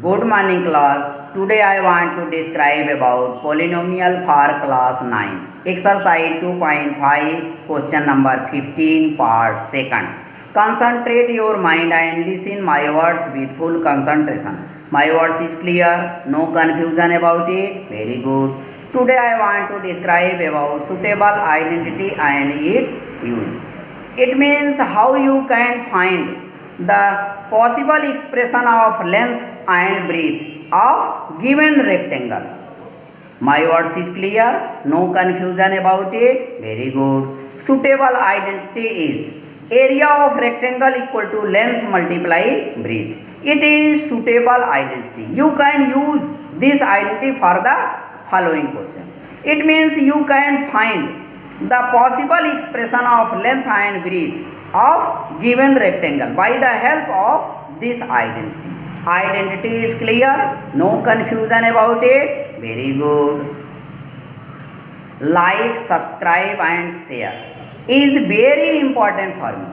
Good morning class. Today I want to describe about polynomial for class 9. Exercise 2.5 question number 15 part 2nd. Concentrate your mind and listen my words with full concentration. My words is clear, no confusion about it. Very good. Today I want to describe about suitable identity and its use. It means how you can find the possible expression of length and breadth of given rectangle. My words is clear, no confusion about it. Very good. Suitable identity is area of rectangle equal to length multiply breadth. It is suitable identity. You can use this identity for the following question. It means you can find the possible expression of length and breadth of given rectangle by the help of this identity. Identity is clear, no confusion about it. Very good. Like, subscribe and share is very important for me.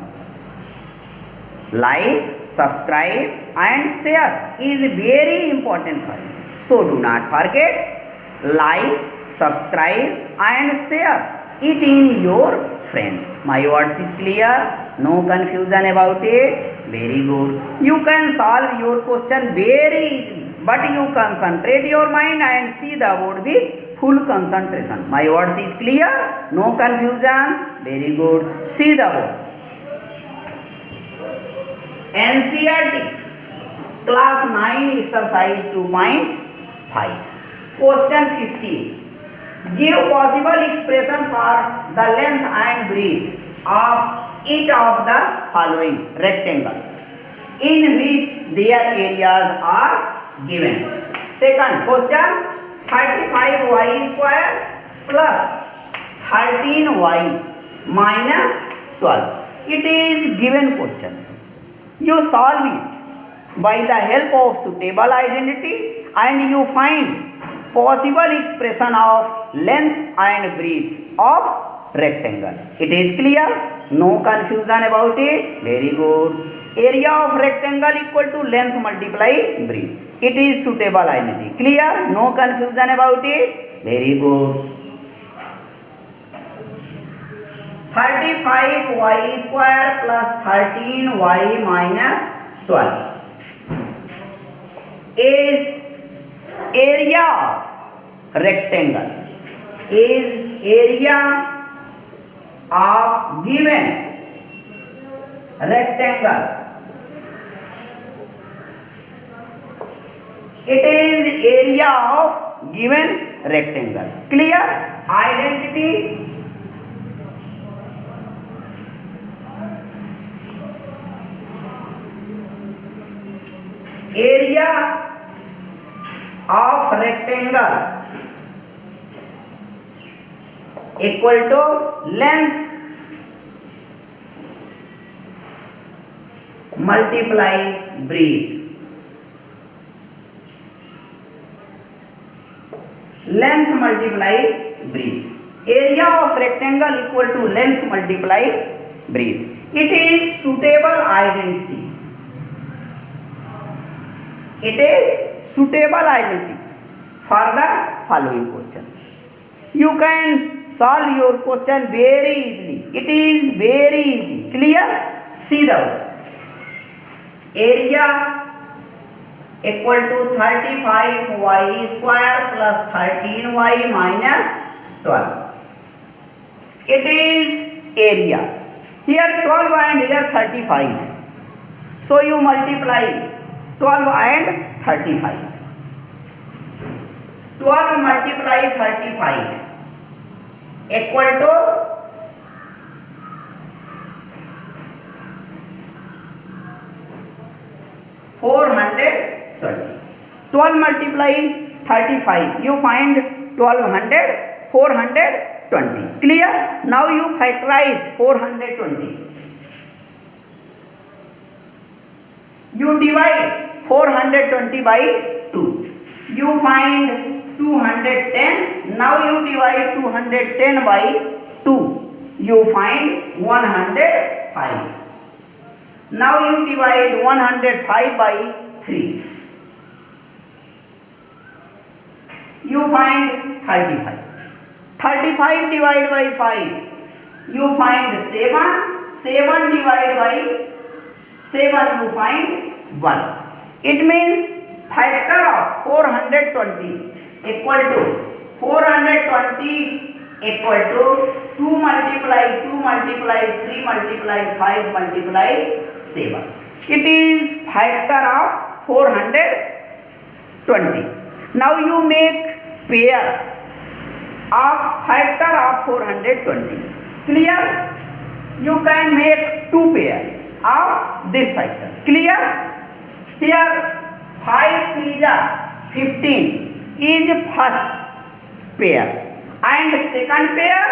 Like, subscribe and share is very important for me. So do not forget, like, subscribe and share it in your friends. My words is clear, no confusion about it. Very good. You can solve your question very easily, but you concentrate your mind and see the board with full concentration. My words is clear, no confusion. Very good. See the board. NCERT class 9 exercise 2.5 question 15. Give possible expression for the length and breadth of each of the following rectangles in which their areas are given. Second question, 35y square plus 13y minus 12. It is given question. You solve it by the help of suitable identity and you find possible expression of length and breadth of rectangle. It is clear, no confusion about it. Very good. Area of rectangle equal to length multiply breadth. It is suitable identity. Clear, no confusion about it. Very good. 35y square plus 13y minus 12 is area of rectangle, is area of given rectangle. It is area of given rectangle. Clear? Identity. Area of rectangle equal to length multiply breadth. Length multiply breadth. Area of rectangle equal to length multiply breadth. It is suitable identity. It is suitable identity for the following question. You can solve your question very easily. It is very easy. Clear? See the word. Area equal to 35y square plus 13y minus 12. It is area. Here 12 and here 35. So you multiply 12 and 35. 12 multiply 35 equal to 420. 12 multiply 35. You find 1200, 420. Clear? Now you factorize 420. You divide 420 by 2. You find 210. Now you divide 210 by 2. You find 105. Now you divide 105 by 3. you find 35. 35 divided by 5, you find 7. 7 divided by 7, you find 1. It means factor of 420 equal to 420 equal to 2 multiply 2 multiply 3 multiply 5 multiply 7. It is factor of 420. Now you make pair of factor of 420. Clear? You can make two pair of this factor. Clear? Here 5 3 15 is first pair and second pair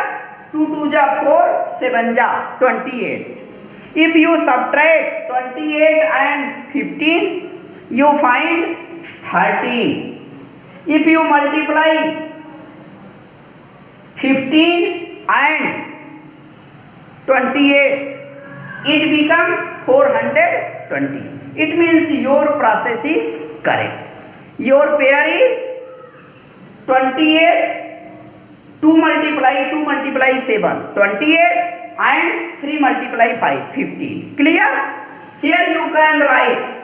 2 2 4 7 28. If you subtract 28 and 15, you find 13. If you multiply 15 and 28, it becomes 420. It means your process is correct. Your pair is 28, 2 multiply 7, 28 and 3 multiply 5, 15. Clear? Here you can write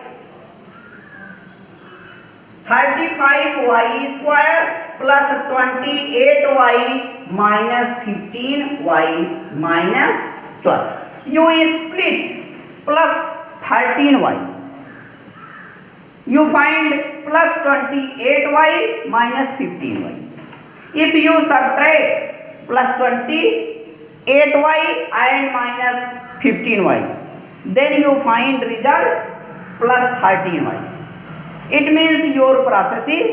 35y square plus 28y minus 15y minus 12. You split plus 13y. You find plus 28y minus 15y. If you subtract plus 28y and minus 15y, then you find result plus 13y. It means your process is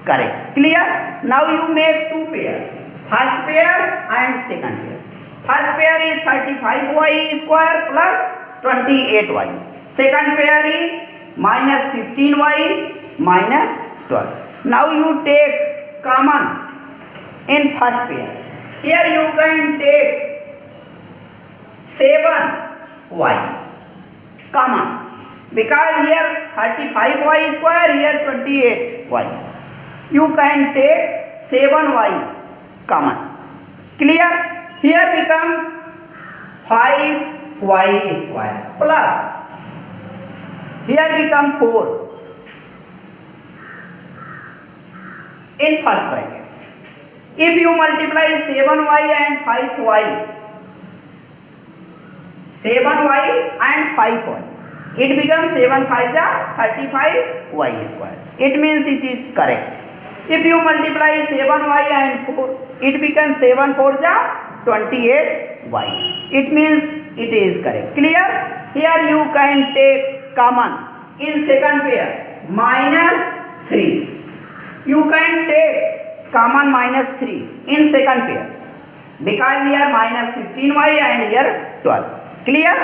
correct. Clear? Now you make two pairs. First pair and second pair. First pair is 35y square plus 28y. Second pair is minus 15y minus 12. Now you take common in first pair. Here you can take 7y common, because here 35y square, here 28y. You can take 7y common. Clear? Here become 5y square plus, here become 4 in first brackets. If you multiply 7y and 5y, 7y and 5y, it becomes 7 5 35y square. It means it is correct. If you multiply 7y and 4, it becomes 7 4 28y. It means it is correct. Clear? Here you can take common in second pair minus 3. You can take common minus 3 in second pair, because here minus 15y and here 12. Clear?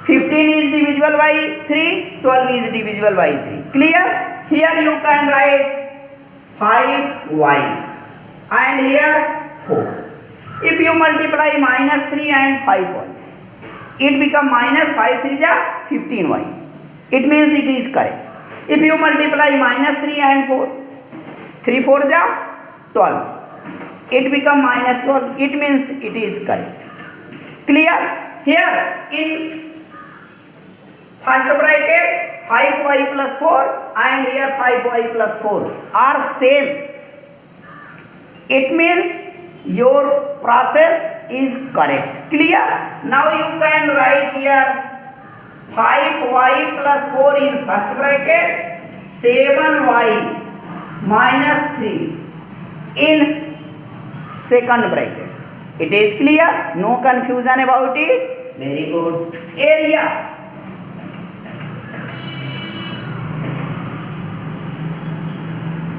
15 is divisible by 3, 12 is divisible by 3. Clear? Here you can write 5y and here 4. If you multiply minus 3 and 5y, it becomes minus 5 3 15y. It means it is correct. If you multiply minus 3 and 4, 3 4 12. It becomes minus 12. It means it is correct. Clear? Here in first bracket 5y plus 4 and here 5y plus 4 are same. It means your process is correct. Clear? Now you can write here 5y plus 4 in first bracket, 7y minus 3 in second brackets. It is clear? No confusion about it? Very good. Area.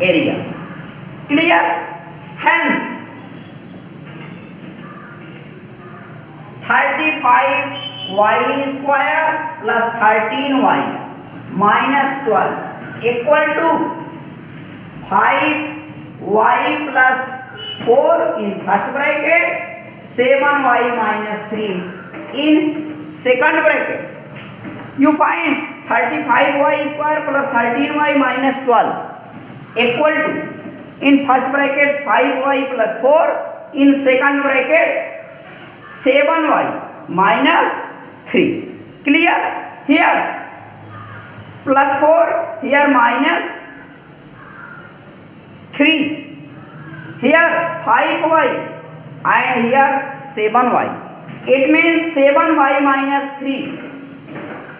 Area. Clear? Hence 35y square plus 13y minus 12 equal to 5y plus 4 in first bracket, 7y minus 3 in second bracket. You find 35y square plus 13y minus 12 equal to In first bracket 5y plus 4. In second bracket 7y minus 3. Clear? Here plus 4, here minus 3. Here 5y and here 7y. It means 7y minus 3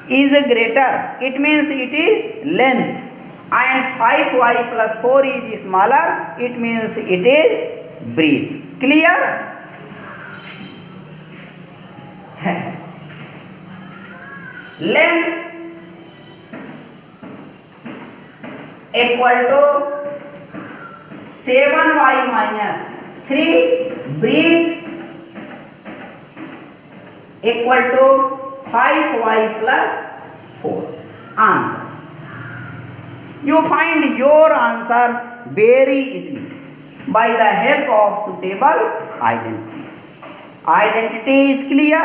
is greater. It means it is length. And 5y plus 4 is smaller. It means it is breadth. Clear? Length equal to 7y minus 3, breadth equal to 5y plus 4. Answer. You find your answer very easily by the help of suitable identity. Identity is clear.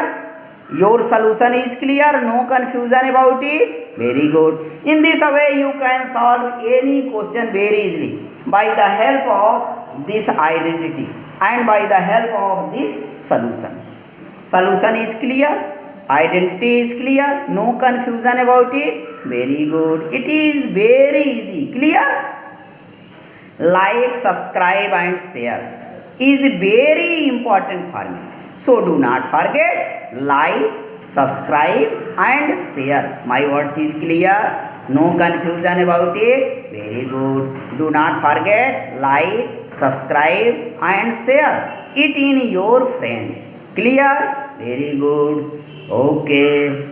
Your solution is clear. No confusion about it. Very good. In this way you can solve any question very easily by the help of this identity and by the help of this solution. Solution is clear. Identity is clear. No confusion about it. Very good. It is very easy. Clear? Like, subscribe and share is very important for me. So do not forget, like, subscribe and share. My words is clear. No confusion about it. Very good. Do not forget, like, subscribe and share it in your friends. Clear? Very good. Okay.